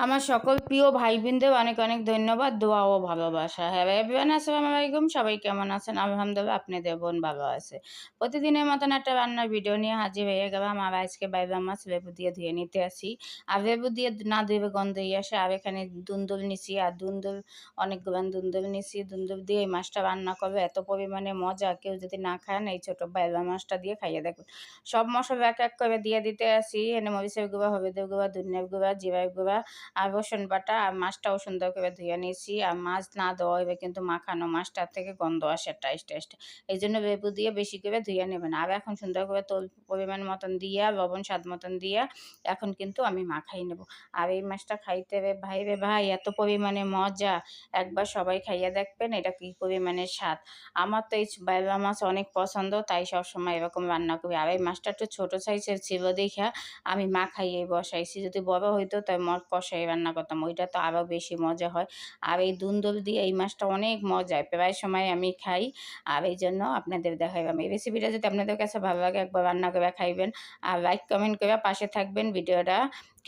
আমার সকল প্রিয় ভাই বোনদের অনেক অনেক ধন্যবাদ, দোয়া ও ভালোবাসা। হ্যাঁ এভরিওয়ান, আসসালামু আলাইকুম। সবাই কেমন আছেন? আলহামদুলিল্লাহ, আপনাদের বোন ভালো আছে। প্রতিদিনের মতন একটা রান্নার ভিডিও নিয়ে হাজির হয়ে গেলাম। আর আজকে বাইবা মাছ লেবু দিয়ে ধুয়ে নিতে আসি। আর লেবু দিয়ে না ধুয়ে গন্ধ আসে। আর এখানে দুন্দুল নিছি, আর দুন্দুল অনেকগুলো দুন্দুল নিছি। দুন্দুল দিয়ে এই মাছটা রান্না করবে, এত পরিমাণে মজা। কেউ যদি না খান, এই ছোটো বাইবা মাছটা দিয়ে খাইয়ে দেখুন। সব মশলা এক এক করে দিয়ে দিতে আসি। এনে মরিচের গুঁড়া, হলুদের গুঁড়া, ধনিয়ার গুঁড়া, জিরার গুঁড়া আর রসুন বাটা। আর মাছটাও সুন্দর করে ধুয়ে নিয়েছি। আর মাছ না দেওয়া হইবে কিন্তু মাখানো মাছটার থেকে গন্ধ আসে টেস্ট। এই জন্য লেবু দিয়ে বেশি করে ধুয়ে নেবেন। আর এখন সুন্দর করে তোল পরিমাণ মতন দিয়া, লবণ স্বাদ মতন দিয়া এখন কিন্তু আমি মাখাই নেব। আর এই মাছটা খাইতে রে ভাই এত পরিমাণে মজা। একবার সবাই খাইয়া দেখবেন এটা কী পরিমাণে স্বাদ। আমার তো এই বাইলা মাছ অনেক পছন্দ, তাই সবসময় এরকম রান্না করি। আর এই মাছটা একটু ছোটো সাইজের ছিল দেখা আমি মাখাইয়ে বসাইছি। যদি বড় হইতো তাই মর কষাই রান্না করতাম, ওইটা তো আরও বেশি মজা হয়। আর এই দুন্দুল দিয়ে এই মাছটা অনেক মজায়, প্রায় সময় আমি খাই। আর এই জন্য আপনাদের দেখাইলাম। এই রেসিপিটা যদি আপনাদের কাছে ভালো লাগে একবার রান্না করে খাইবেন। আর লাইক কমেন্ট করে পাশে থাকবেন। ভিডিওটা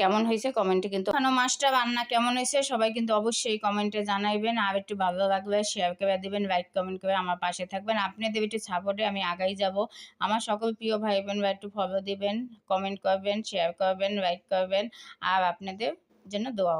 কেমন হয়েছে কমেন্টে কিন্তু মাছটা রান্না কেমন হয়েছে সবাই কিন্তু অবশ্যই কমেন্টে জানাইবেন। আর একটু ভালো লাগলে শেয়ার করে দিবেন, লাইক কমেন্ট করে আমার পাশে থাকবেন। আপনাদের একটু সাপোর্টে আমি আগাই যাব। আমার সকল প্রিয় ভাই বোনরা একটু ফলো দিবেন, কমেন্ট করবেন, শেয়ার করবেন, লাইক করবেন। আর আপনাদের জন্য দোয়া।